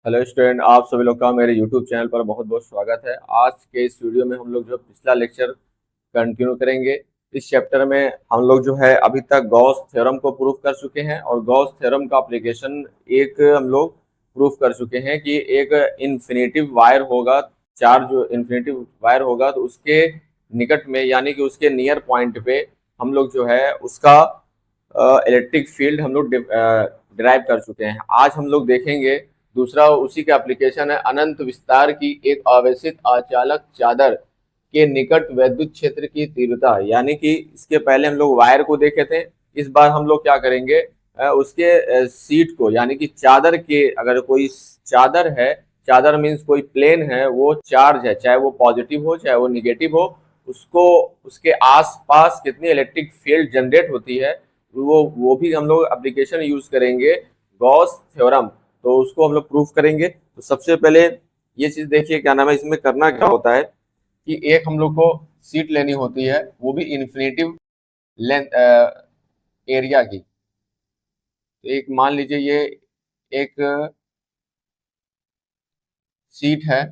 Hello student, आप सभी लोग का मेरे यूट्यूब चैनल पर बहुत बहुत स्वागत है। आज के इस वीडियो में हम लोग जो पिछला लेक्चर कंटिन्यू करेंगे। इस चैप्टर में हम लोग जो है अभी तक गॉस थ्योरम को प्रूव कर चुके हैं और गॉस थ्योरम का एप्लीकेशन एक हम लोग प्रूव कर चुके हैं कि एक इन्फिनेटिव वायर होगा। चार्ज जो इन्फिनेटिव वायर होगा तो उसके निकट में यानी कि उसके नियर पॉइंट पे हम लोग जो है उसका इलेक्ट्रिक फील्ड हम लोग डिराइव कर चुके हैं। आज हम लोग देखेंगे दूसरा उसी का एप्लीकेशन है अनंत विस्तार की एक आवेशित अचालक चादर के निकट वैद्युत क्षेत्र की तीव्रता। यानी कि इसके पहले हम लोग वायर को देखे थे, इस बार हम लोग क्या करेंगे उसके सीट को यानी कि चादर के, अगर कोई चादर है, चादर मीन्स कोई प्लेन है, वो चार्ज है, चाहे वो पॉजिटिव हो चाहे वो निगेटिव हो, उसको उसके आसपास कितनी इलेक्ट्रिक फील्ड जनरेट होती है वो भी हम लोग एप्लीकेशन यूज करेंगे गॉस थ्योरम। तो उसको हम लोग प्रूफ करेंगे। तो सबसे पहले ये चीज देखिए, क्या नाम है, इसमें करना क्या होता है कि एक हम लोग को सीट लेनी होती है, वो भी इन्फिनेटिव लेंथ एरिया की। तो एक मान लीजिए ये एक सीट है,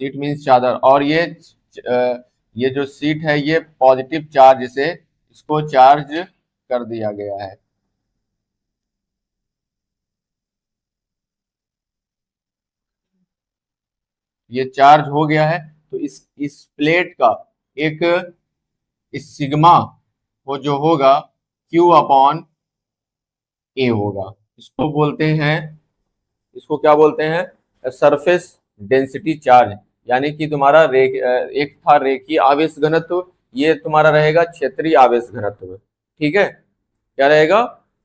सीट मीन्स चादर, और ये जो सीट है ये पॉजिटिव चार्ज से इसको चार्ज कर दिया गया है। ये चार्ज हो गया है तो इस प्लेट का एक इस सिग्मा वो जो होगा Q अपॉन ए होगा। इसको बोलते हैं, इसको क्या बोलते हैं, सरफेस डेंसिटी चार्ज। यानी कि तुम्हारा एक था रेखीय आवेश घनत्व, ये तुम्हारा रहेगा क्षेत्रीय आवेश घनत्व। ठीक है, क्या रहेगा,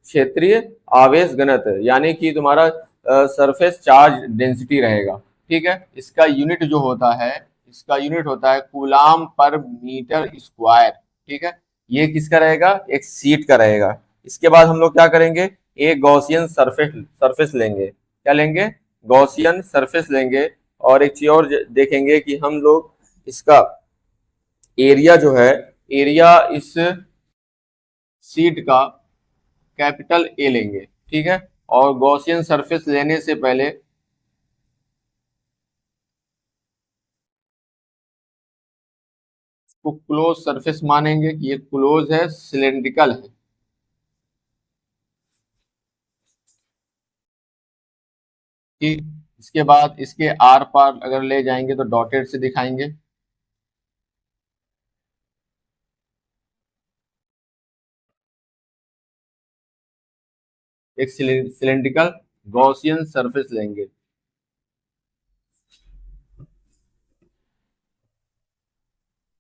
क्षेत्रीय आवेश घनत्व, यानी कि तुम्हारा सरफेस चार्ज डेंसिटी रहेगा। ठीक है, इसका यूनिट जो होता है, इसका यूनिट होता है कूलाम पर मीटर स्क्वायर। ठीक है, ये किसका रहेगा, एक सीट का रहेगा। इसके बाद हम लोग क्या करेंगे, एक गॉसियन सरफेस सरफेस लेंगे। क्या लेंगे, गॉसियन सरफेस लेंगे। और एक चीज और देखेंगे कि हम लोग इसका एरिया जो है, एरिया इस सीट का कैपिटल ए लेंगे। ठीक है, और गॉसियन सरफेस लेने से पहले इसको क्लोज सरफेस मानेंगे कि ये क्लोज है, सिलेंड्रिकल है। ठीक, इसके बाद इसके आर पार अगर ले जाएंगे तो डॉटेड से दिखाएंगे। एक सिलेंड्रिकल गॉसियन सरफेस लेंगे।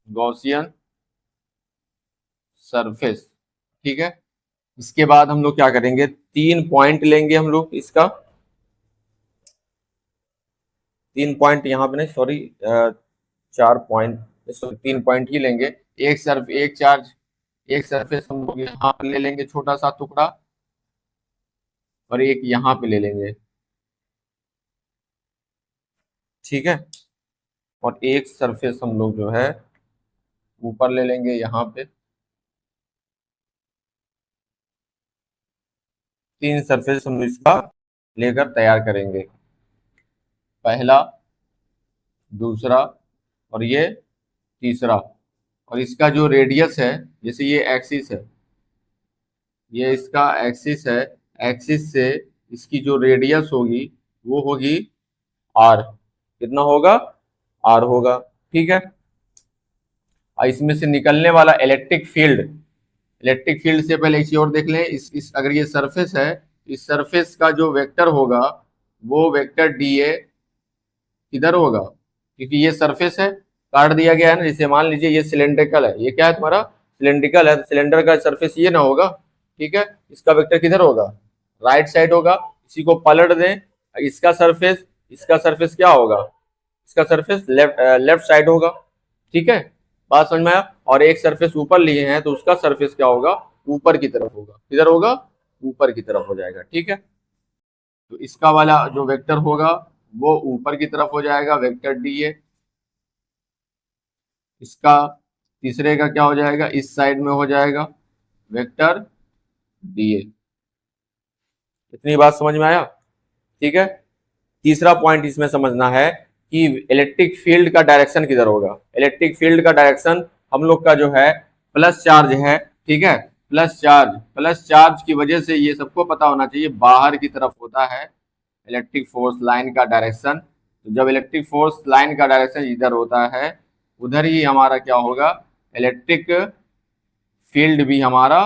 गॉसियन सरफेस, ठीक है। इसके बाद हम लोग क्या करेंगे, 3 पॉइंट लेंगे हम लोग इसका। 3 पॉइंट यहाँ पे नहीं, सॉरी, 4 पॉइंट, सॉरी 3 पॉइंट ही लेंगे। एक सरफेस हम लोग यहाँ पे ले लेंगे, छोटा सा टुकड़ा, और एक यहाँ पे ले लेंगे। ठीक है, और एक सरफेस हम लोग जो है ऊपर ले लेंगे यहाँ पे। 3 सरफेस हम इसका लेकर तैयार करेंगे, पहला, दूसरा, और ये तीसरा। और इसका जो रेडियस है, जैसे ये एक्सिस है, ये इसका एक्सिस है, एक्सिस से इसकी जो रेडियस होगी वो होगी आर। कितना होगा, आर होगा। ठीक है, और इसमें से निकलने वाला इलेक्ट्रिक फील्ड, इलेक्ट्रिक फील्ड से पहले इसी और देख लें, इस अगर ये सरफेस है, इस सरफेस का जो वेक्टर होगा वो वेक्टर डी ए किधर होगा, क्योंकि ये सरफेस है, काट दिया गया है ना। जैसे मान लीजिए ये सिलेंड्रिकल है, ये क्या है तुम्हारा, सिलेंड्रिकल है, तो सिलेंडर का सरफेस ये ना होगा। ठीक है, इसका वेक्टर किधर होगा, राइट साइड होगा। इसी को पलट दें, इसका सरफेस, इसका सरफेस क्या होगा, इसका सरफेस लेफ्ट साइड होगा। ठीक है, बात समझ में आया। और एक सरफेस ऊपर लिए हैं तो उसका सरफेस क्या होगा, ऊपर की तरफ होगा। किधर होगा, ऊपर की तरफ हो जाएगा। ठीक है, तो इसका वाला जो वेक्टर होगा वो ऊपर की तरफ हो जाएगा, वेक्टर डी ए। इसका तीसरे का क्या हो जाएगा, इस साइड में हो जाएगा, वेक्टर डी ए। इतनी बात समझ में आया? ठीक है। तीसरा पॉइंट इसमें समझना है कि इलेक्ट्रिक फील्ड का डायरेक्शन किधर होगा। इलेक्ट्रिक फील्ड का डायरेक्शन हम लोग का जो है प्लस चार्ज है, ठीक है, प्लस चार्ज की वजह से ये सबको पता होना चाहिए बाहर की तरफ होता है इलेक्ट्रिक फोर्स लाइन का डायरेक्शन। तो जब इलेक्ट्रिक फोर्स लाइन का डायरेक्शन इधर होता है, उधर ही हमारा क्या होगा, इलेक्ट्रिक फील्ड भी हमारा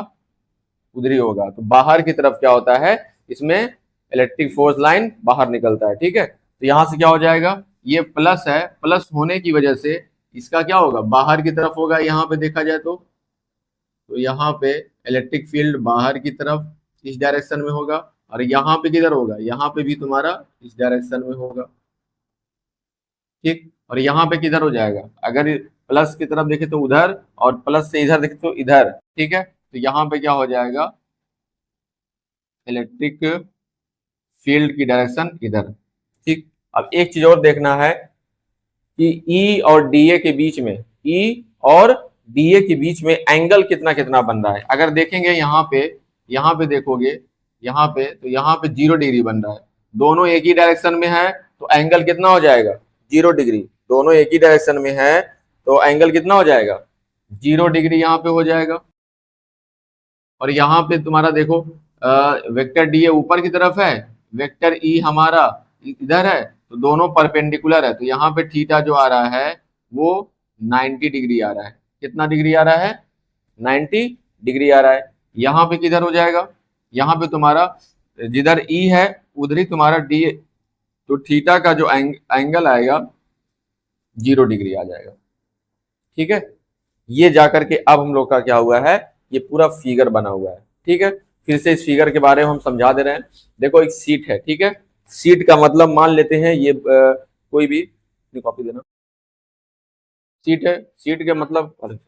उधर ही होगा। तो बाहर की तरफ क्या होता है, इसमें इलेक्ट्रिक फोर्स लाइन बाहर निकलता है, ठीक है। तो यहां से क्या हो जाएगा, ये प्लस है, प्लस होने की वजह से इसका क्या होगा, बाहर की तरफ होगा। यहाँ पे देखा जाए तो यहाँ पे इलेक्ट्रिक फील्ड बाहर की तरफ इस डायरेक्शन में होगा, और यहाँ पे किधर होगा, यहाँ पे भी तुम्हारा इस डायरेक्शन में होगा, ठीक। और यहाँ पे किधर हो जाएगा, अगर प्लस की तरफ देखे तो उधर, और प्लस से इधर देखे तो इधर, ठीक है। तो यहाँ पे क्या हो जाएगा, इलेक्ट्रिक फील्ड की डायरेक्शन इधर, ठीक। अब एक चीज और देखना है कि ई और डीए के बीच में, ई और डीए के बीच में एंगल कितना कितना बन रहा है। अगर देखेंगे यहाँ पे देखोगे, यहाँ पे तो यहाँ पे 0 डिग्री बन रहा है। दोनों एक ही डायरेक्शन में है तो एंगल कितना हो जाएगा, 0 डिग्री। दोनों एक ही डायरेक्शन में है तो एंगल कितना हो जाएगा, 0 डिग्री यहाँ पे हो जाएगा। और यहाँ पे तुम्हारा देखो वेक्टर डी ए ऊपर की तरफ है, वेक्टर ई हमारा इधर है, तो दोनों परपेंडिकुलर है। तो यहाँ पे थीटा जो आ रहा है वो 90 डिग्री आ रहा है। कितना डिग्री आ रहा है, 90 डिग्री आ रहा है। यहाँ पे किधर हो जाएगा, यहाँ पे तुम्हारा जिधर ई है उधर ही तुम्हारा डी, तो थीटा का जो एंगल आएगा 0 डिग्री आ जाएगा, ठीक है। ये जाकर के अब हम लोग का क्या हुआ है, ये पूरा फिगर बना हुआ है, ठीक है। फिर से इस फिगर के बारे में हम समझा दे रहे हैं। देखो एक सीट है, ठीक है। सीट का मतलब मान लेते हैं ये कोई भी कॉपी देना, सीट है, सीट के मतलब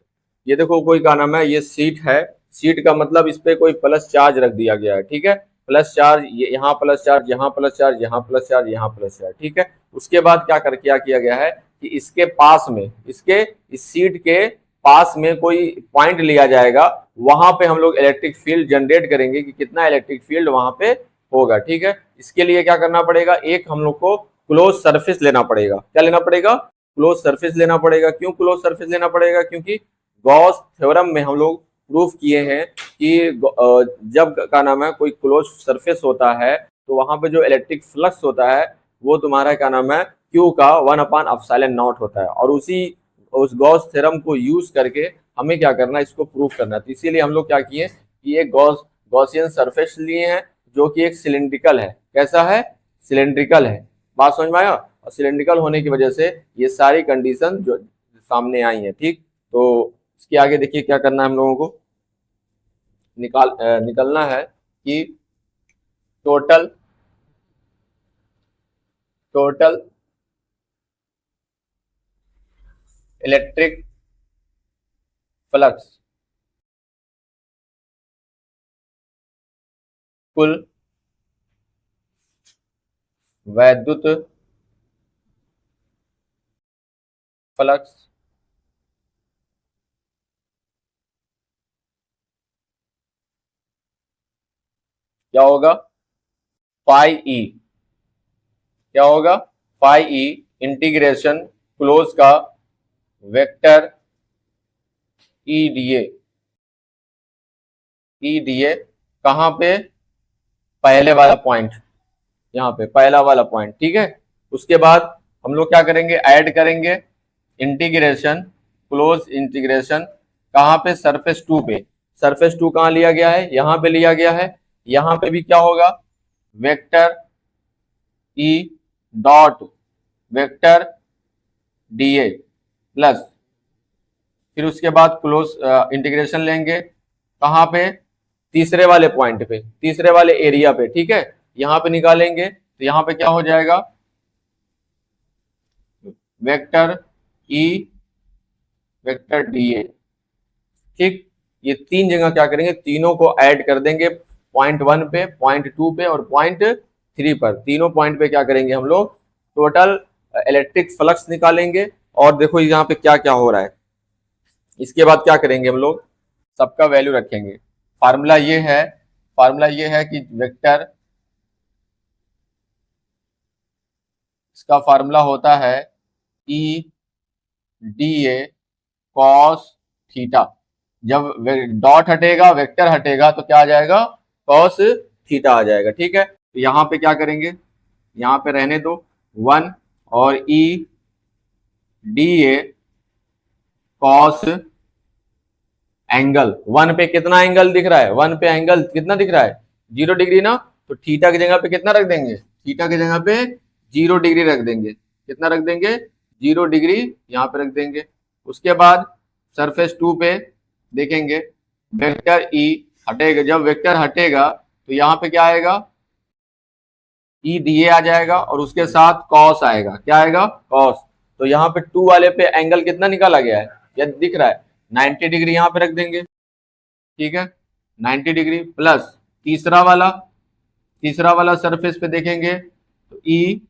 ये देखो कोई का नाम है, ये सीट है। सीट का मतलब इस पे कोई प्लस चार्ज रख दिया गया है, ठीक है। प्लस चार्ज, यहाँ प्लस चार्ज, यहाँ प्लस चार्ज, यहाँ प्लस चार्ज, यहाँ प्लस चार्ज, ठीक है। उसके बाद क्या किया गया है कि इसके पास में, इसके इस सीट के पास में कोई पॉइंट लिया जाएगा, वहां पे हम लोग इलेक्ट्रिक फील्ड जनरेट करेंगे कि कितना इलेक्ट्रिक फील्ड वहां पे होगा, ठीक है। इसके लिए क्या करना पड़ेगा, एक हम लोग को क्लोज सरफेस लेना पड़ेगा। क्या लेना पड़ेगा, क्लोज सरफेस लेना पड़ेगा। क्यों क्लोज सरफेस लेना पड़ेगा, क्योंकि गॉस थ्योरम में हम लोग प्रूफ किए हैं कि जब का नाम है कोई क्लोज सरफेस होता है तो वहां पे जो इलेक्ट्रिक फ्लक्स होता है वो तुम्हारा क्या नाम है, क्यू का 1/ε0 होता है। और उस गॉस थ्योरम को यूज करके हमें क्या करना है, इसको प्रूफ करना है। तो इसीलिए हम लोग क्या किए कि एक गॉसियन सरफेस लिए हैं जो कि एक सिलेंड्रिकल है। कैसा है, सिलेंड्रिकल है। बात समझ में आया। और सिलेंड्रिकल होने की वजह से ये सारी कंडीशन जो सामने आई है, ठीक। तो इसके आगे देखिए क्या करना है हम लोगों को, निकलना है कि टोटल इलेक्ट्रिक फ्लक्स, कुल वैद्युत फ्लक्स क्या होगा, पाई ई। क्या होगा, पाई ई इंटीग्रेशन क्लोज का वेक्टर ई डीए कहां पे, पहले वाला पॉइंट, यहाँ पे पहला वाला पॉइंट, ठीक है। उसके बाद हम लोग क्या करेंगे, ऐड करेंगे इंटीग्रेशन, क्लोज इंटीग्रेशन कहां पे, सरफेस 2 पे। सरफेस 2 कहां लिया गया है, यहाँ पे लिया गया है। यहाँ पे भी क्या होगा, vector E dot vector DA plus, फिर उसके बाद क्लोज इंटीग्रेशन लेंगे कहां पे, तीसरे वाले पॉइंट पे, तीसरे वाले एरिया पे, ठीक है। यहां पे निकालेंगे तो यहां पे क्या हो जाएगा, वेक्टर ई वेक्टर डीए, ठीक। ये तीन जगह क्या करेंगे, तीनों को ऐड कर देंगे, पॉइंट 1 पे, पॉइंट 2 पे और पॉइंट 3 पर। तीनों पॉइंट पे क्या करेंगे हम लोग, टोटल इलेक्ट्रिक फ्लक्स निकालेंगे। और देखो यहाँ पे क्या क्या हो रहा है। इसके बाद क्या करेंगे हम लोग, सबका वैल्यू रखेंगे। फार्मूला ये है कि वेक्टर इसका फार्मूला होता है E D A cos theta. जब डॉट हटेगा, वेक्टर हटेगा, तो क्या आ जाएगा, कॉस थीटा आ जाएगा। ठीक है, तो यहाँ पे क्या करेंगे, यहाँ पे रहने दो 1 और E D A cos angle 1 पे कितना एंगल दिख रहा है, 1 पे एंगल कितना दिख रहा है, 0 डिग्री ना, तो थीटा की जगह पे कितना रख देंगे, थीटा की जगह पे 0 डिग्री रख देंगे। कितना रख देंगे, 0 डिग्री यहाँ पे रख देंगे। उसके बाद सरफेस 2 पे देखेंगे वेक्टर ई हटेगा, जब वेक्टर हटेगा तो यहाँ पे क्या आएगा, ई डी ए आ जाएगा और उसके साथ कॉस आएगा। क्या आएगा, कॉस। तो यहाँ पे 2 वाले पे एंगल कितना निकाला गया है, ये दिख रहा है 90 डिग्री, यहाँ पे रख देंगे। ठीक है, 90 डिग्री प्लस तीसरा वाला सरफेस पे देखेंगे तो ई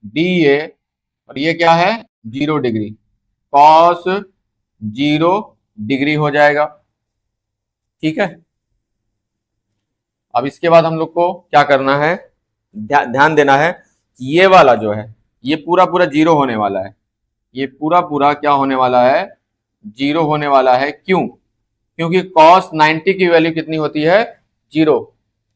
डी ए और ये क्या है 0 डिग्री, कॉस 0 डिग्री हो जाएगा। ठीक है, अब इसके बाद हम लोग को क्या करना है, ध्यान देना है कि ये वाला जो है ये पूरा पूरा 0 होने वाला है, ये पूरा पूरा क्या होने वाला है, 0 होने वाला है। क्यों, क्योंकि cos 90 की वैल्यू कितनी होती है, 0।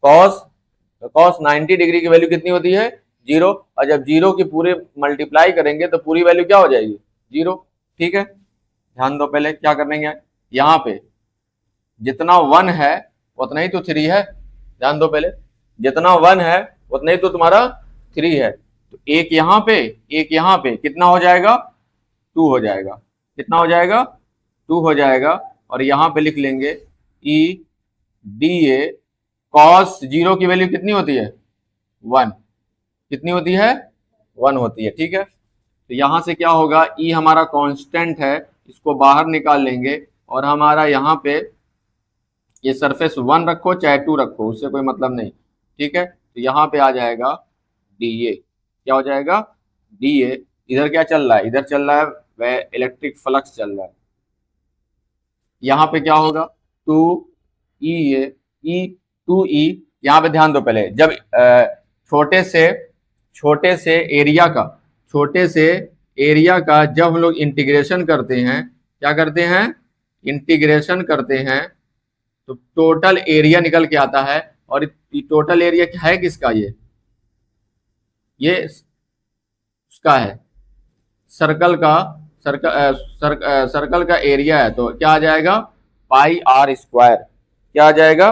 cos 90 डिग्री की वैल्यू कितनी होती है, 0, और जब 0 की पूरे मल्टीप्लाई करेंगे तो पूरी वैल्यू क्या हो जाएगी, 0। ठीक है, ध्यान दो, पहले क्या करेंगे, यहाँ पे जितना 1 है उतना ही तो 3 है। ध्यान दो, पहले जितना 1 है उतना ही तो तुम्हारा 3 है, तो एक यहाँ पे कितना हो जाएगा, 2 हो जाएगा। कितना हो जाएगा, 2 हो जाएगा। और यहाँ पे लिख लेंगे ई डी ए कॉस 0 की वैल्यू कितनी होती है, 1। कितनी होती है, 1 होती है। ठीक है, तो यहाँ से क्या होगा, ई हमारा कांस्टेंट है, इसको बाहर निकाल लेंगे और हमारा यहाँ पे ये सरफेस 1 रखो चाहे 2 रखो, उससे कोई मतलब नहीं। ठीक है, तो यहाँ पे आ जाएगा डी ए। क्या हो जाएगा, डी ए। इधर क्या चल रहा है, इधर चल रहा है वह इलेक्ट्रिक फ्लक्स चल रहा है। यहाँ पे क्या होगा, 2 ई ए ई 2 ई। यहाँ पे ध्यान दो, पहले जब छोटे से एरिया का जब हम लोग इंटीग्रेशन करते हैं, क्या करते हैं, इंटीग्रेशन करते हैं, तो टोटल एरिया निकल के आता है। और टोटल एरिया क्या है किसका, ये उसका है, सर्कल का एरिया है। तो क्या आ जाएगा, पाई आर स्क्वायर। क्या आ जाएगा,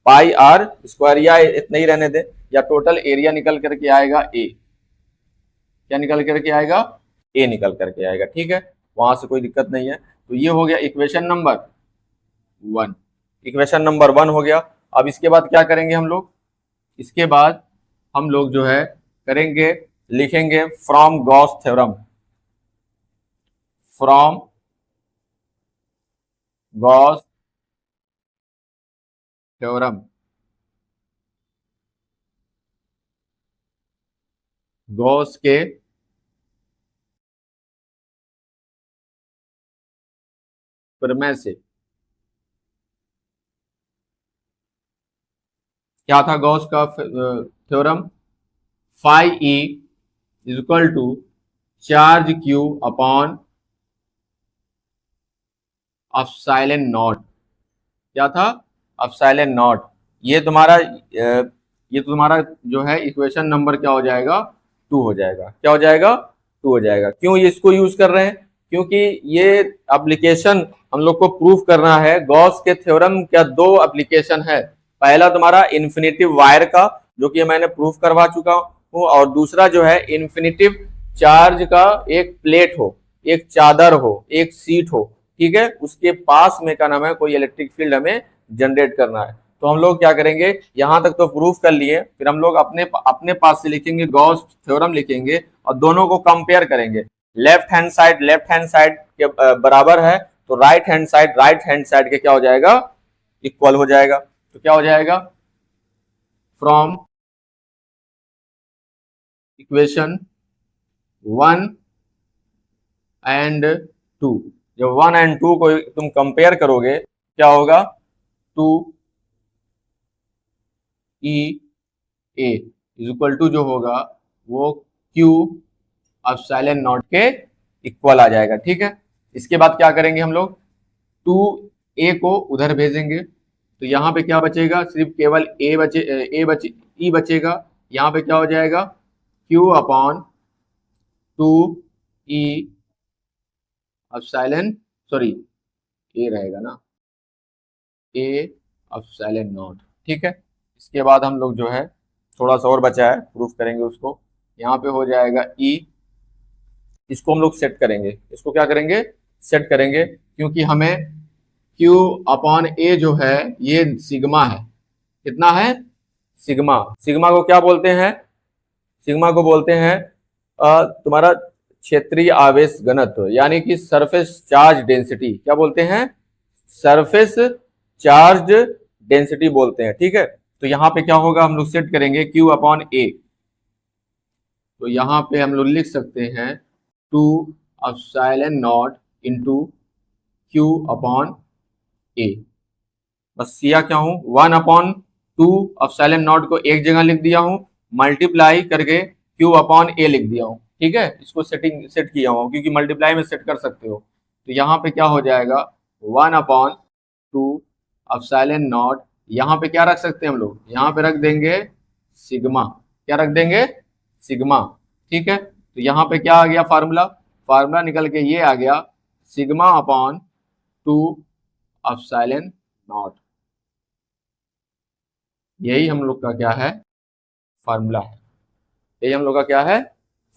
पाई आर स्क्वायर, या इतना ही रहने दे, या टोटल एरिया निकल करके आएगा ए। क्या निकल करके आएगा, ए निकल करके आएगा। ठीक है, वहां से कोई दिक्कत नहीं है। तो ये हो गया इक्वेशन नंबर 1। इक्वेशन नंबर 1 हो गया। अब इसके बाद क्या करेंगे हम लोग, इसके बाद हम लोग जो है करेंगे, लिखेंगे from Gauss theorem. From Gauss theorem, Gauss के प्रमेय से। क्या था गॉस का theorem, phi E is equal to charge q upon epsilon naught. क्या था, एप्सिलॉन नॉट। ये तुम्हारा जो है इक्वेशन नंबर क्या हो जाएगा, 2 हो जाएगा। क्या हो जाएगा, 2 हो जाएगा। क्यों ये इसको यूज कर रहे हैं, क्योंकि ये एप्लीकेशन हम लोग को प्रूफ करना है। गॉस के थ्योरम क्या 2 एप्लीकेशन है, पहला तुम्हारा इन्फिनिटिव वायर का, जो कि मैंने प्रूफ करवा चुका हूँ, और दूसरा जो है इन्फिनिटिव चार्ज का, एक प्लेट हो, एक चादर हो, एक सीट हो, ठीक है, उसके पास में क्या नाम है, कोई इलेक्ट्रिक फील्ड हमें जनरेट करना है। तो हम लोग क्या करेंगे, यहां तक तो प्रूफ कर लिए, फिर हम लोग अपने पास से लिखेंगे, गॉस थ्योरम लिखेंगे और दोनों को कंपेयर करेंगे। लेफ्ट हैंड साइड के बराबर है, तो राइट हैंड साइड के क्या हो जाएगा, इक्वल हो जाएगा। तो क्या हो जाएगा, फ्रॉम इक्वेशन 1 एंड 2, जब 1 एंड 2 को तुम कंपेयर करोगे, क्या होगा, 2 ई ए इज इक्वल टू जो होगा वो Q एप्सिलॉन नॉट के इक्वल आ जाएगा। ठीक है, इसके बाद क्या करेंगे हम लोग, 2a को उधर भेजेंगे, तो यहाँ पे क्या बचेगा, सिर्फ केवल ई बचेगा। यहाँ पे क्या हो जाएगा, q upon 2e epsilon, sorry A रहेगा ना, ए एप्सिलॉन नॉट। ठीक है, इसके बाद हम लोग जो है थोड़ा सा और बचा है, प्रूफ करेंगे उसको। यहाँ पे हो जाएगा ई, इसको हम लोग सेट करेंगे, इसको क्या करेंगे, सेट करेंगे, क्योंकि हमें Q अपॉन ए जो है ये सिग्मा है। कितना है, सिग्मा। सिग्मा को क्या बोलते हैं, सिग्मा को बोलते हैं तुम्हारा क्षेत्रीय आवेश घनत्व, यानी कि सरफेस चार्ज डेंसिटी। क्या बोलते हैं, सरफेस चार्ज डेंसिटी बोलते हैं। ठीक है, तो यहाँ पे क्या होगा, हम लोग सेट करेंगे Q अपॉन ए, तो यहाँ पे हम लोग लिख सकते हैं 2 epsilon not into Q upon A. बस किया क्या हूं, 1/2 एप्सिलॉन नॉट को एक जगह लिख दिया हूं, मल्टीप्लाई करके Q अपॉन ए लिख दिया हूं। ठीक है, इसको सेट किया हूं, क्योंकि मल्टीप्लाई में सेट कर सकते हो। तो यहाँ पे क्या हो जाएगा, 1/2 एप्सिलॉन नॉट, यहाँ पे क्या रख सकते हैं हम लोग, यहाँ पे रख देंगे सिग्मा। क्या रख देंगे, सिग्मा। ठीक है, तो यहाँ पे क्या आ गया, फार्मूला, फार्मूला निकल के ये आ गया, सिग्मा अपॉन 2 एप्सिलॉन नॉट। यही हम लोग का क्या है, फार्मूला है। यही हम लोग का क्या है,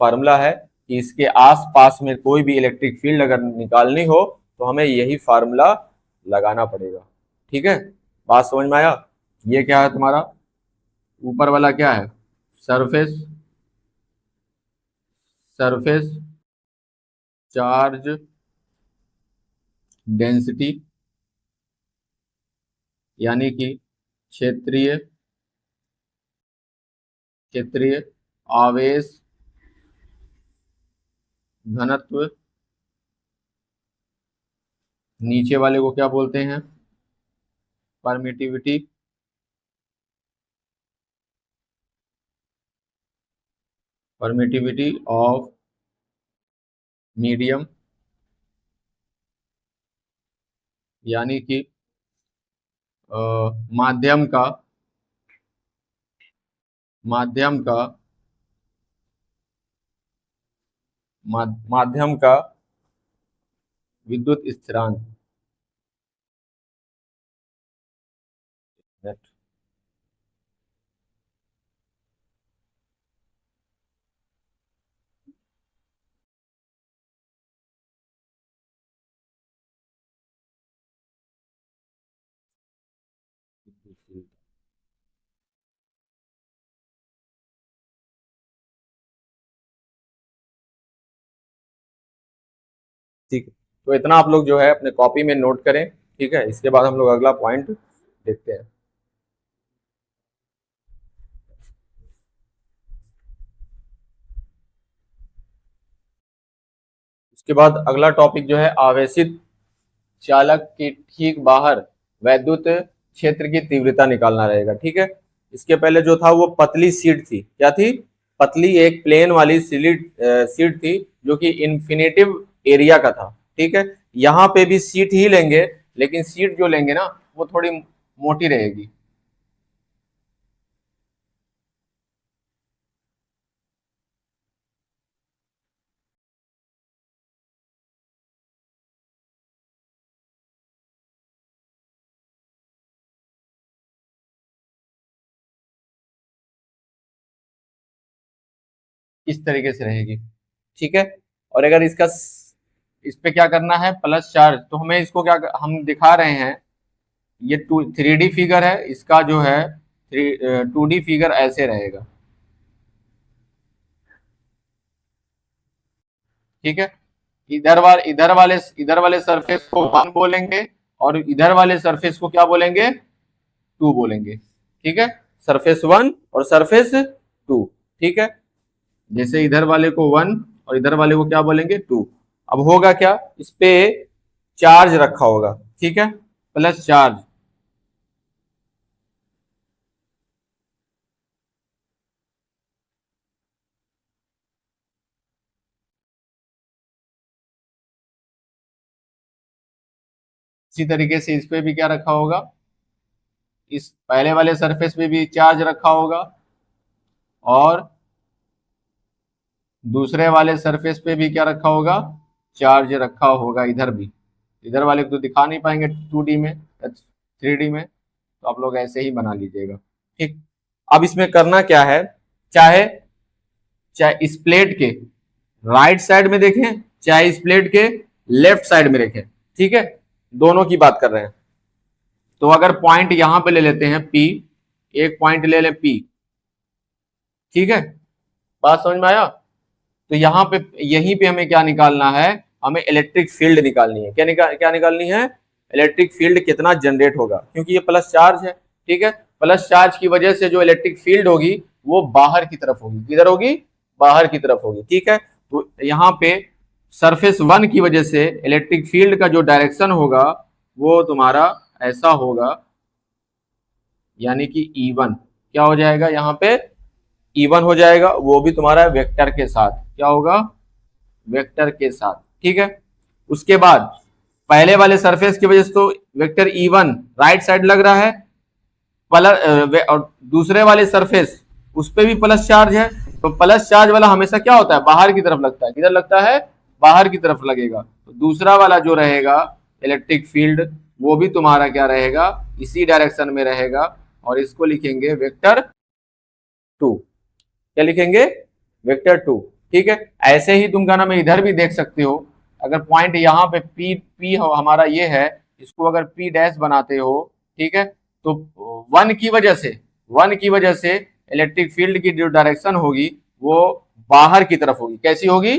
फार्मूला है, कि इसके आसपास में कोई भी इलेक्ट्रिक फील्ड अगर निकालनी हो तो हमें यही फार्मूला लगाना पड़ेगा। ठीक है, बात समझ में आया। ये क्या है तुम्हारा, ऊपर वाला क्या है, सरफेस, सरफेस चार्ज डेंसिटी, यानी कि क्षेत्रीय क्षेत्रीय आवेश घनत्व। नीचे वाले को क्या बोलते हैं, परमिटिविटी, परमिटिविटी ऑफ मीडियम, यानी कि माध्यम का, माध्यम का, माध्यम का विद्युत स्थिरांक। ठीक है, तो इतना आप लोग जो है अपने कॉपी में नोट करें। ठीक है, इसके बाद हम लोग अगला पॉइंट देखते हैं। इसके बाद अगला टॉपिक जो है, आवेशित चालक के ठीक बाहर वैद्युत क्षेत्र की तीव्रता निकालना रहेगा। ठीक है, इसके पहले जो था वो पतली शीट थी, क्या थी, पतली एक प्लेन वाली शीट थी, जो कि इन्फिनेटिव एरिया का था। ठीक है, यहाँ पे भी शीट ही लेंगे, लेकिन शीट जो लेंगे ना वो थोड़ी मोटी रहेगी। इस तरीके से रहेगी। ठीक है, और अगर इसका इस पे क्या करना है, प्लस चार्ज, तो हमें इसको क्या, हम दिखा रहे हैं, ये 3D फिगर है, इसका जो है 2D फिगर ऐसे रहेगा। ठीक है, इधर वाले सरफेस को 1 बोलेंगे, और इधर वाले सरफेस को क्या बोलेंगे, 2 बोलेंगे। ठीक है, सरफेस 1 और सरफेस 2। ठीक है, जैसे इधर वाले को 1 और इधर वाले को क्या बोलेंगे, 2। अब होगा क्या, इस पे चार्ज रखा होगा। ठीक है, प्लस चार्ज, इसी तरीके से इस पे भी क्या रखा होगा, इस पहले वाले सरफेस पे भी चार्ज रखा होगा और दूसरे वाले सरफेस पे भी क्या रखा होगा, चार्ज रखा होगा। इधर भी, इधर वाले को तो दिखा नहीं पाएंगे 2D में, 3D में, तो आप लोग ऐसे ही बना लीजिएगा। ठीक, अब इसमें करना क्या है, चाहे चाहे इस प्लेट के राइट साइड में देखें, चाहे इस प्लेट के लेफ्ट साइड में देखें, ठीक है, दोनों की बात कर रहे हैं। तो अगर पॉइंट यहां पे ले लेते हैं P, एक पॉइंट ले लें P, ठीक है, बात समझ में आया। तो यहां पे, यहीं पे हमें क्या निकालना है, हमें इलेक्ट्रिक फील्ड निकालनी है। क्या निकालनी है, इलेक्ट्रिक फील्ड कितना जनरेट होगा, क्योंकि ये प्लस चार्ज है, ठीक है। प्लस चार्ज की वजह से जो इलेक्ट्रिक फील्ड होगी वो बाहर की तरफ होगी, किधर होगी, बाहर की तरफ होगी, ठीक है। तो यहाँ पे सरफेस 1 की वजह से इलेक्ट्रिक फील्ड का जो डायरेक्शन होगा वो तुम्हारा ऐसा होगा, यानी कि E1 क्या हो जाएगा, यहाँ पे E1 हो जाएगा, वो भी तुम्हारा वेक्टर के साथ, क्या होगा, वेक्टर के साथ, ठीक है। उसके बाद पहले वाले सरफेस की वजह से तो वेक्टर E1 राइट साइड लग रहा है, और दूसरे वाले सरफेस उस पे भी प्लस चार्ज है, तो प्लस चार्ज वाला हमेशा क्या होता है, बाहर की तरफ लगता है, किधर लगता है, बाहर की तरफ लगेगा। तो दूसरा वाला जो रहेगा इलेक्ट्रिक फील्ड, वो भी तुम्हारा क्या रहेगा, इसी डायरेक्शन में रहेगा, और इसको लिखेंगे वेक्टर 2। क्या लिखेंगे, वेक्टर 2, ठीक है। ऐसे ही तुम क्या नाम है, इधर भी देख सकते हो, अगर पॉइंट यहाँ पे पी हमारा ये है, इसको अगर P डैश बनाते हो, ठीक है, तो 1 की वजह से इलेक्ट्रिक फील्ड की जो डायरेक्शन होगी वो बाहर की तरफ होगी, कैसी होगी,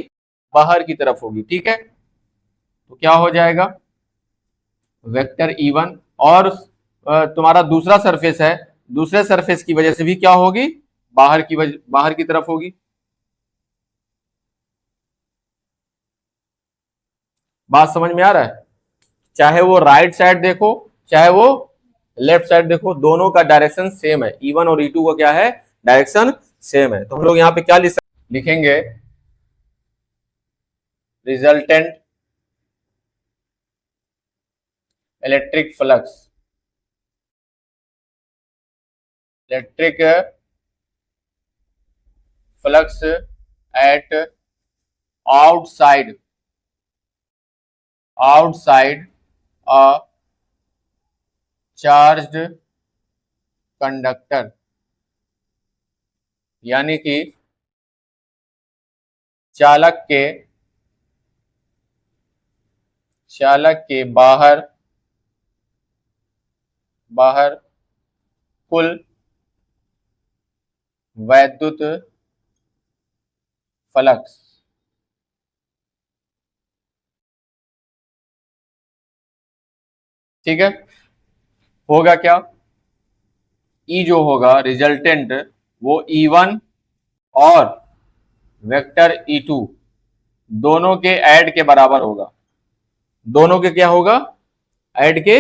बाहर की तरफ होगी, ठीक है। तो क्या हो जाएगा, वेक्टर E1, और तुम्हारा दूसरा सरफेस है, दूसरे सरफेस की वजह से भी क्या होगी, बाहर की तरफ होगी। बात समझ में आ रहा है, चाहे वो राइट साइड देखो चाहे वो लेफ्ट साइड देखो, दोनों का डायरेक्शन सेम है, E1 और E2 का क्या है, डायरेक्शन सेम है। तो हम लोग यहाँ पे क्या लिखेंगे, resultant electric flux, at outside a charged conductor, यानी कि चालक के बाहर कुल वैद्युत फ्लक्स, ठीक है। होगा क्या, E जो होगा रिजल्टेंट, वो E1 और वेक्टर E2 दोनों के ऐड के बराबर होगा, दोनों के क्या होगा, ऐड के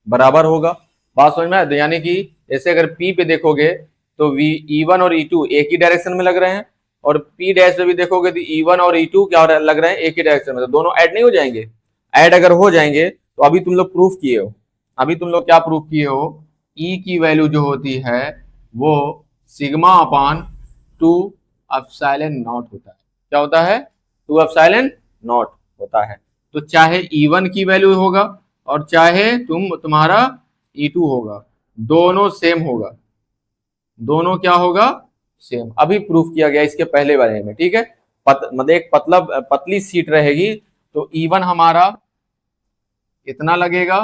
बराबर होगा। बात समझ में आया, यानी कि जैसे अगर P पे देखोगे तो E1 और E2 एक ही डायरेक्शन में लग रहे हैं, और P डैश पे भी देखोगे तो E1 और E2 क्या लग रहे हैं, एक ही डायरेक्शन में, तो दोनों ऐड नहीं हो जाएंगे। ऐड अगर हो जाएंगे तो अभी तुम लोग प्रूफ किए हो, अभी तुम लोग क्या प्रूफ किए हो, E की वैल्यू जो होती है वो सिग्मा अपान 2 एप्सिलॉन नॉट होता है। क्या होता है, 2 एप्सिलॉन नॉट होता है। तो चाहे E1 की वैल्यू होगा और चाहे तुम्हारा E2 होगा, दोनों सेम होगा, दोनों क्या होगा, सेम। अभी प्रूफ किया गया इसके पहले वाले में, ठीक है। मतलब एक पतली सीट रहेगी, तो E1 हमारा इतना लगेगा,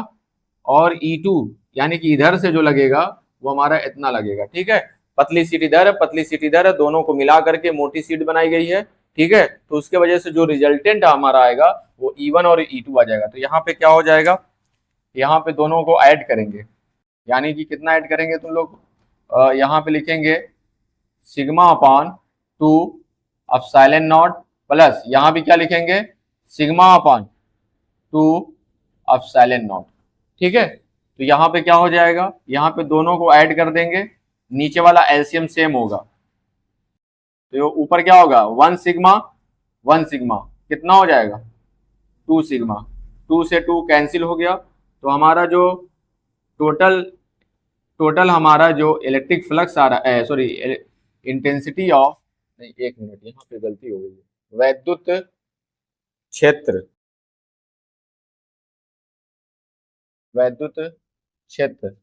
और E2 यानी कि इधर से जो लगेगा वो हमारा इतना लगेगा, ठीक है। पतली सीट इधर है, पतली सीट इधर है, दोनों को मिला करके मोटी सीट बनाई गई है, ठीक है। तो उसके वजह से जो रिजल्टेंट हमारा आएगा वो E1 और E2 आ जाएगा। तो यहाँ पे क्या हो जाएगा, यहाँ पे दोनों को ऐड करेंगे, यानी कि कितना ऐड करेंगे तुम लोग, यहाँ पे लिखेंगे sigma upon 2 epsilon not, plus यहाँ भी क्या लिखेंगे, सिग्मा अपान 2 एप्सिलॉन नॉट, ठीक है। तो यहाँ पे क्या हो जाएगा, यहाँ पे दोनों को ऐड कर देंगे, नीचे वाला एलसीएम सेम होगा, तो ऊपर क्या होगा, 1 सिग्मा कितना हो जाएगा, 2 सिग्मा, 2 से 2 कैंसिल हो गया, तो हमारा जो टोटल टोटल हमारा जो इलेक्ट्रिक फ्लक्स आ रहा है, सॉरी, इंटेंसिटी ऑफ, नहीं एक मिनट यहाँ पे गलती हो गई है, वैद्युत क्षेत्र, वैद्युत क्षेत्र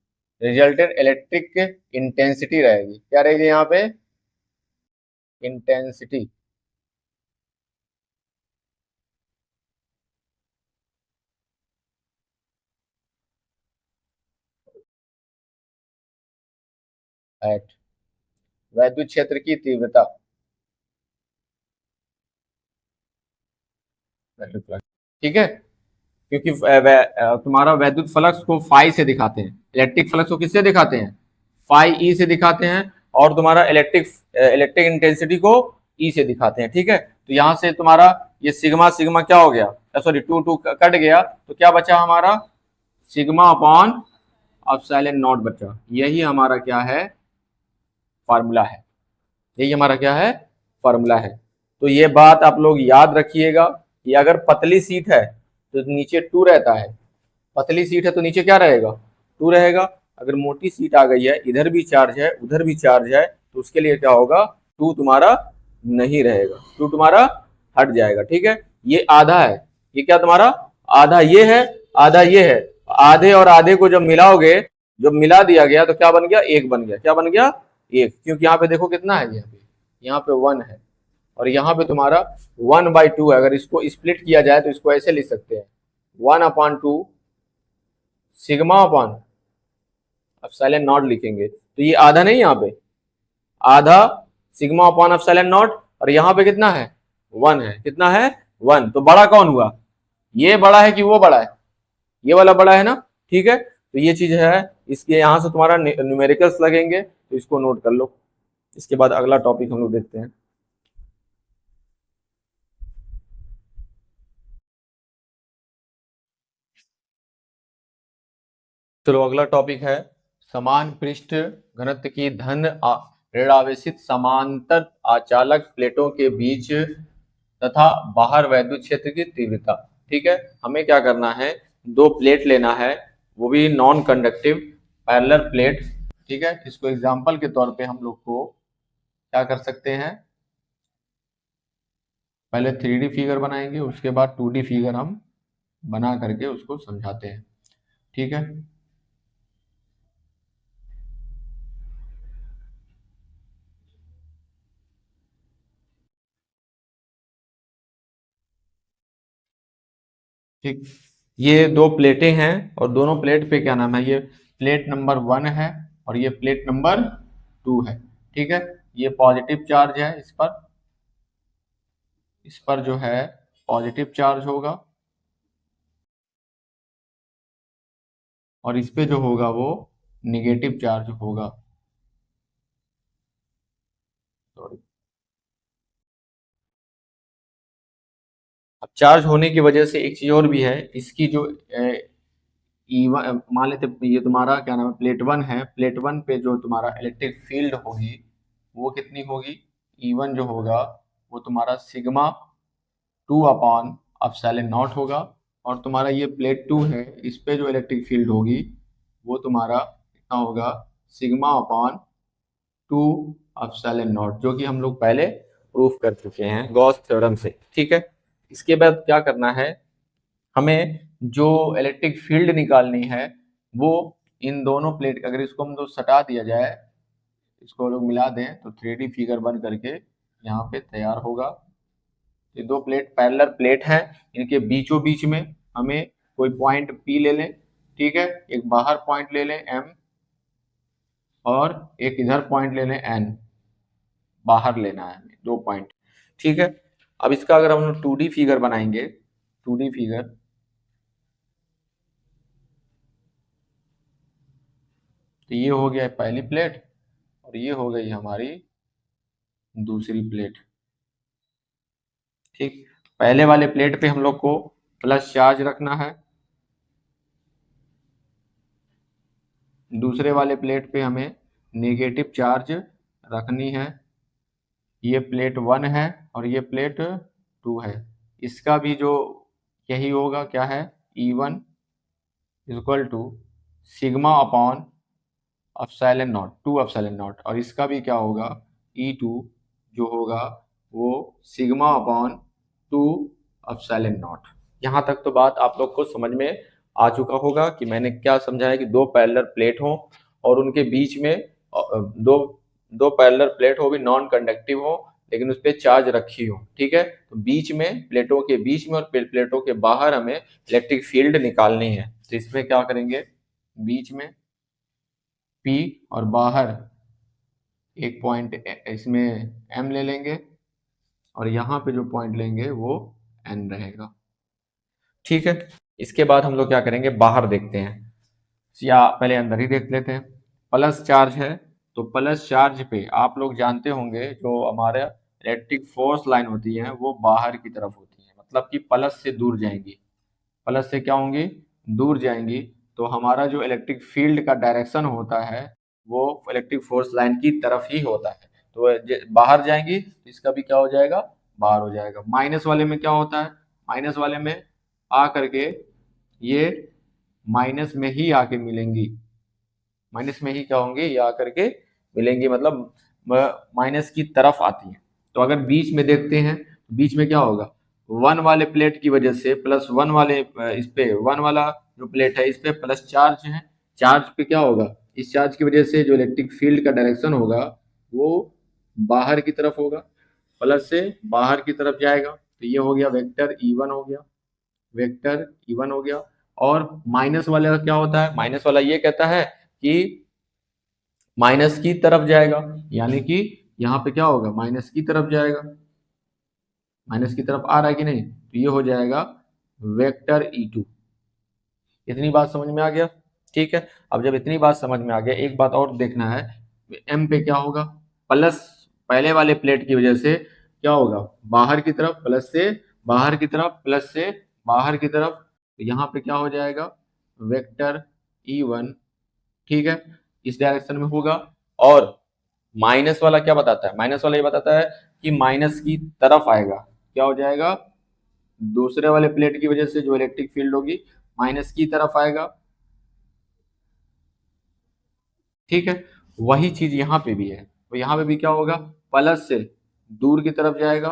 रिजल्टेंट इलेक्ट्रिक इंटेंसिटी रहेगी, क्या रहेगी यहाँ पे, इंटेंसिटी। एट वैद्युत क्षेत्र की तीव्रता, ठीक है, क्योंकि तुम्हारा वैद्युत फ्लक्स को फाई से दिखाते हैं, इलेक्ट्रिक फ्लक्स को किससे दिखाते हैं, फाई ई से दिखाते हैं, और तुम्हारा इलेक्ट्रिक इलेक्ट्रिक इंटेंसिटी को ई से दिखाते हैं, ठीक है। तो यहाँ से तुम्हारा ये सिग्मा सिग्मा क्या हो गया, सॉरी टू टू कट गया, तो क्या बचा हमारा, सिग्मा अपॉन एप्सिलॉन नॉट बचा। यही हमारा क्या है, फार्मूला है, यही हमारा क्या है, फार्मूला है। तो ये बात आप लोग याद रखिएगा कि अगर पतली सीट है तो नीचे टू रहता है, पतली सीट है तो नीचे क्या रहेगा, टू रहेगा। अगर मोटी सीट आ गई है, इधर भी चार्ज है उधर भी चार्ज है, तो उसके लिए क्या होगा, टू तुम्हारा नहीं रहेगा, टू तुम्हारा हट जाएगा, ठीक है। ये आधा है, ये क्या तुम्हारा आधा, ये है आधा, ये है, आधे और आधे को जब मिलाओगे, जब मिला दिया गया तो क्या बन गया, एक बन गया, क्या बन गया, एक, क्योंकि यहाँ पे देखो कितना है, यहाँ पे वन है, और यहाँ पे तुम्हारा 1/2 है। अगर इसको स्प्लिट किया जाए तो इसको ऐसे लिख सकते हैं, 1/2 सिग्मा अपॉन एप्सिलॉन नॉट लिखेंगे, तो ये आधा नहीं, यहाँ पे आधा सिग्मा अपॉन एप्सिलॉन नॉट, और यहाँ पे कितना है, वन है, कितना है, वन। तो बड़ा कौन हुआ, ये बड़ा है कि वो बड़ा है, ये वाला बड़ा है ना, ठीक है। तो ये चीज है, इसके यहाँ से तुम्हारा न्यूमेरिकल्स लगेंगे, तो इसको नोट कर लो। इसके बाद अगला टॉपिक हम लोग देखते हैं। चलो अगला टॉपिक है समान पृष्ठ घनत्व की धन ऋणावेशित समांतर आचालक प्लेटों के बीच तथा बाहर वैद्युत क्षेत्र की तीव्रता, ठीक है। हमें क्या करना है, दो प्लेट लेना है, वो भी नॉन कंडक्टिव पैरेलल प्लेट, ठीक है। इसको एग्जांपल के तौर पे हम लोग को क्या कर सकते हैं, पहले 3D फिगर बनाएंगे, उसके बाद 2D फिगर हम बना करके उसको समझाते हैं, ठीक है। ठीक, ये दो प्लेटें हैं, और दोनों प्लेट पे क्या नाम है, ये प्लेट नंबर 1 है और ये प्लेट नंबर 2 है, ठीक है। ये पॉजिटिव चार्ज है, इस पर जो है पॉजिटिव चार्ज होगा, और इस पे जो होगा वो निगेटिव चार्ज होगा, सॉरी। अब चार्ज होने की वजह से एक चीज और भी है, इसकी जो मान लेते ये तुम्हारा क्या नाम है, प्लेट 1 है, प्लेट 1 पे जो तुम्हारा इलेक्ट्रिक फील्ड होगी वो कितनी होगी, E1 जो होगा वो तुम्हारा सिग्मा 2 अपॉन एप्सिलॉन नॉट होगा, और तुम्हारा ये प्लेट 2 है, इस पे जो इलेक्ट्रिक फील्ड होगी वो तुम्हारा कितना होगा, सिग्मा अपॉन 2 एप्सिलॉन नॉट, जो कि हम लोग पहले प्रूफ कर चुके हैं गॉस थ्योरम से, ठीक है। इसके बाद क्या करना है, हमें जो इलेक्ट्रिक फील्ड निकालनी है वो इन दोनों प्लेट, अगर इसको हम लोग सटा दिया जाए, इसको लोग मिला दें, तो 3D फिगर बन करके यहाँ पे तैयार होगा। ये दो प्लेट पैरेलल प्लेट हैं, इनके बीचों बीच में हमें कोई पॉइंट P ले लें, ठीक है, एक बाहर पॉइंट ले लें M, और एक इधर पॉइंट ले लें N, बाहर लेना है हमें दो पॉइंट, ठीक है। अब इसका अगर हम लोग 2D फिगर बनाएंगे, 2D फिगर, तो ये हो गया पहली प्लेट, और ये हो गई हमारी दूसरी प्लेट, ठीक। पहले वाले प्लेट पे हम लोग को प्लस चार्ज रखना है, दूसरे वाले प्लेट पे हमें नेगेटिव चार्ज रखनी है। ये प्लेट 1 है और ये प्लेट 2 है, इसका भी जो यही होगा, क्या है, E1 equal to sigma upon epsilon naught, 2 epsilon naught, और इसका भी क्या होगा, E2 जो होगा वो सिग्मा अपॉन 2 एप्सिलॉन नॉट। यहाँ तक तो बात आप लोग को समझ में आ चुका होगा कि मैंने क्या समझाया कि दो पैरेलल प्लेट हो और उनके बीच में दो दो पैरेलल प्लेट हो भी नॉन कंडक्टिव हो लेकिन उस पर चार्ज रखी हो, ठीक है। तो बीच में, प्लेटों के बीच में और प्लेटों के बाहर हमें इलेक्ट्रिक फील्ड निकालनी है। तो इसमें क्या करेंगे, बीच में P और बाहर एक पॉइंट इसमें M ले लेंगे और यहाँ पे जो पॉइंट लेंगे वो N रहेगा, ठीक है। इसके बाद हम लोग क्या करेंगे, बाहर देखते हैं या पहले अंदर ही देख लेते हैं। प्लस चार्ज है तो प्लस चार्ज पे आप लोग जानते होंगे जो हमारे इलेक्ट्रिक फोर्स लाइन होती है वो बाहर की तरफ होती है, मतलब कि प्लस से दूर जाएंगी, प्लस से क्या होंगी, दूर जाएंगी। तो हमारा जो इलेक्ट्रिक फील्ड का डायरेक्शन होता है वो इलेक्ट्रिक फोर्स लाइन की तरफ ही होता है। तो बाहर जाएंगी तो इसका भी क्या हो जाएगा, बाहर हो जाएगा। माइनस वाले में क्या होता है, माइनस वाले में आ करके ये माइनस में ही आके मिलेंगी, माइनस में ही क्या होंगे, ये आकर के मिलेंगी, मतलब माइनस की तरफ आती है। तो अगर बीच में देखते हैं तो बीच में क्या होगा, वन वाले प्लेट की वजह से प्लस वन वाले इस पे वन वाला जो प्लेट है इस पे प्लस चार्ज है, चार्ज पे क्या होगा, इस चार्ज की वजह से जो इलेक्ट्रिक फील्ड का डायरेक्शन होगा वो बाहर की तरफ होगा, प्लस से बाहर की तरफ जाएगा। तो ये हो गया वेक्टर E1 हो गया, वेक्टर E1 हो गया। और माइनस वाले का क्या होता है, माइनस वाला ये कहता है कि माइनस की तरफ जाएगा, यानी कि यहाँ पे क्या होगा, माइनस की तरफ जाएगा, माइनस की तरफ आ रहा है कि नहीं, तो ये हो जाएगा वेक्टर E2। इतनी बात समझ में आ गया, ठीक है। अब जब इतनी बात समझ में आ गया, एक बात और देखना है, एम पे क्या होगा, प्लस पहले वाले प्लेट की वजह से क्या होगा, बाहर की तरफ, प्लस से बाहर की तरफ, प्लस से बाहर की तरफ, तो यहाँ पे क्या हो जाएगा, वेक्टर E1, ठीक है, इस डायरेक्शन में होगा। और माइनस वाला क्या बताता है, माइनस वाला ये बताता है कि माइनस की तरफ आएगा, क्या हो जाएगा, दूसरे वाले प्लेट की वजह से जो इलेक्ट्रिक फील्ड होगी माइनस की तरफ आएगा, ठीक है। वही चीज यहाँ पे भी है, तो यहाँ पे भी क्या होगा, प्लस से दूर की तरफ जाएगा,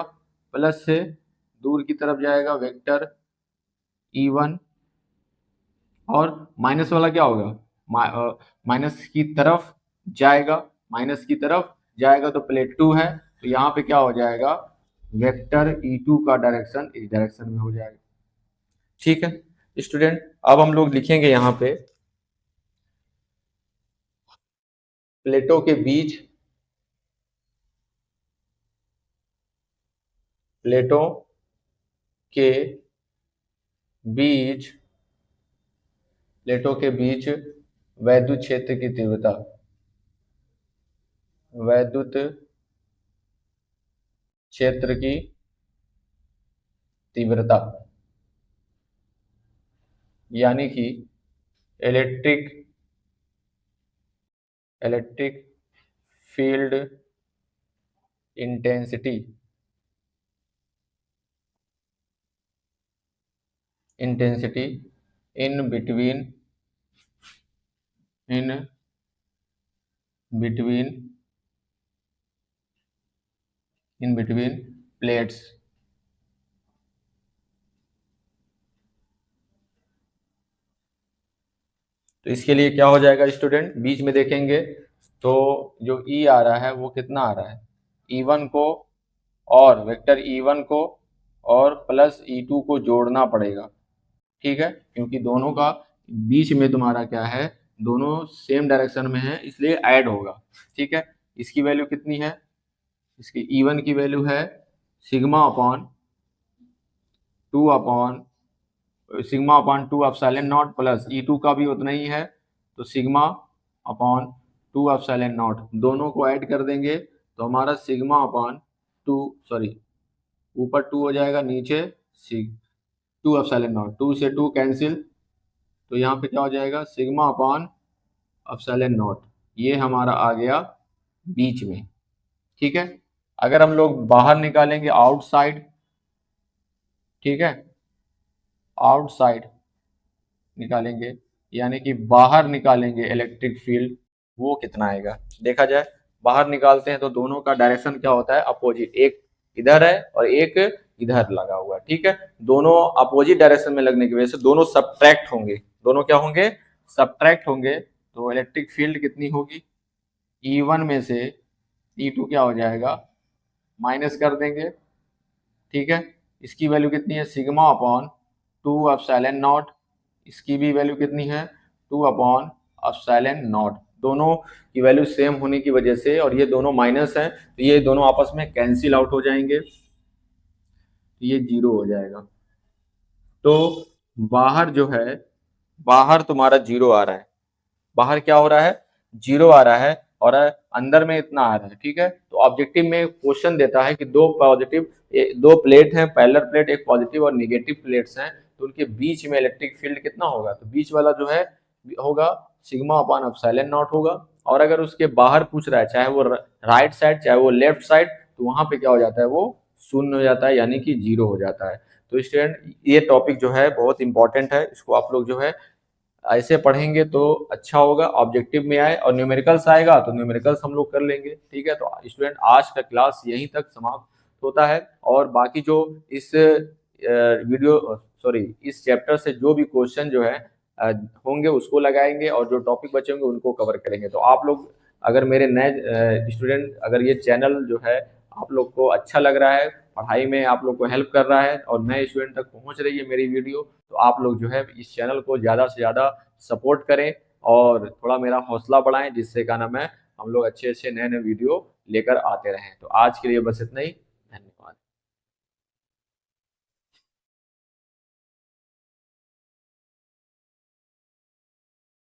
प्लस से दूर की तरफ जाएगा वेक्टर E1। और माइनस वाला क्या होगा, माइनस की तरफ जाएगा, माइनस की तरफ जाएगा तो प्लेट 2 है, तो यहाँ पे क्या हो जाएगा, वेक्टर E2 का डायरेक्शन इस डायरेक्शन में हो जाएगा, ठीक है स्टूडेंट। अब हम लोग लिखेंगे यहाँ पे प्लेटों के बीच, प्लेटों के बीच, प्लेटों के बीच वैद्युत क्षेत्र की तीव्रता, वैद्युत क्षेत्र की तीव्रता, यानी कि electric electric field intensity, intensity in between, in between, in between plates, तो इसके लिए क्या हो जाएगा स्टूडेंट, बीच में देखेंगे तो जो E आ रहा है वो कितना आ रहा है, E1 को और वेक्टर E1 को और प्लस E2 को जोड़ना पड़ेगा, ठीक है, क्योंकि दोनों का बीच में तुम्हारा क्या है, दोनों सेम डायरेक्शन में है इसलिए ऐड होगा, ठीक है। इसकी वैल्यू कितनी है, इसकी E1 की वैल्यू है sigma upon 2 epsilon not, plus E2 का भी उतना ही है तो सिग्मा अपॉन 2 एप्सिलॉन नॉट, दोनों को ऐड कर देंगे तो हमारा सिग्मा अपॉन 2, सॉरी ऊपर 2 हो जाएगा, नीचे 2 एप्सिलॉन नॉट, 2 से 2 कैंसिल, तो यहाँ पे क्या हो जाएगा, सिग्मा अपॉन एप्सिलॉन नॉट, ये हमारा आ गया बीच में, ठीक है। अगर हम लोग बाहर निकालेंगे आउटसाइड, ठीक है, आउटसाइड निकालेंगे यानी कि बाहर निकालेंगे इलेक्ट्रिक फील्ड, वो कितना आएगा। देखा जाए बाहर निकालते हैं तो दोनों का डायरेक्शन क्या होता है, अपोजिट। एक इधर है और एक इधर लगा हुआ है, ठीक है। दोनों अपोजिट डायरेक्शन में लगने की वजह से दोनों सबट्रैक्ट होंगे। दोनों क्या होंगे, सबट्रैक्ट होंगे। तो इलेक्ट्रिक फील्ड कितनी होगी, E1 में से E2 क्या हो जाएगा, माइनस कर देंगे, ठीक है। इसकी वैल्यू कितनी है, सिग्मा अपॉन 2 एप्सिलॉन नॉट। इसकी भी वैल्यू कितनी है, 2 अपॉन एप्सिलॉन नॉट। दोनों की वैल्यू सेम होने की वजह से, और ये दोनों माइनस है तो ये दोनों आपस में कैंसिल आउट हो जाएंगे, ये जीरो हो जाएगा। तो बाहर जो है, बाहर तुम्हारा जीरो आ रहा है, बाहर क्या हो रहा है, जीरो आ रहा है, और अंदर में इतना आ रहा है, ठीक है। तो ऑब्जेक्टिव में क्वेश्चन देता है कि दो प्लेट हैं, पैरेलल प्लेट, एक पॉजिटिव और निगेटिव प्लेट्स हैं, तो उनके बीच में इलेक्ट्रिक फील्ड कितना होगा। तो बीच वाला जो है होगा सिग्मा अपॉन एप्सिलॉन नॉट होगा। और अगर उसके बाहर पूछ रहा है, चाहे वो राइट साइड चाहे वो लेफ्ट साइड, तो वहां पे क्या हो जाता है, वो शून्य हो जाता है, यानी कि जीरो हो जाता है। तो स्टूडेंट ये टॉपिक जो है बहुत इंपॉर्टेंट है, इसको आप लोग जो है ऐसे पढ़ेंगे तो अच्छा होगा, ऑब्जेक्टिव में आए। और न्यूमेरिकल्स आएगा तो न्यूमेरिकल्स हम लोग कर लेंगे, ठीक है। तो स्टूडेंट आज का क्लास यहीं तक समाप्त होता है, और बाकी जो इस इस चैप्टर से जो भी क्वेश्चन जो है होंगे उसको लगाएंगे, और जो टॉपिक बचे होंगे उनको कवर करेंगे। तो आप लोग अगर मेरे नए स्टूडेंट, अगर ये चैनल जो है आप लोग को अच्छा लग रहा है, पढ़ाई में आप लोग को हेल्प कर रहा है, और नए स्टूडेंट तक पहुंच रही है मेरी वीडियो, तो आप लोग जो है इस चैनल को ज़्यादा से ज़्यादा सपोर्ट करें, और थोड़ा मेरा हौसला बढ़ाएं, जिससे क्या नाम है हम लोग अच्छे अच्छे नए नए वीडियो लेकर आते रहें। तो आज के लिए बस इतना ही।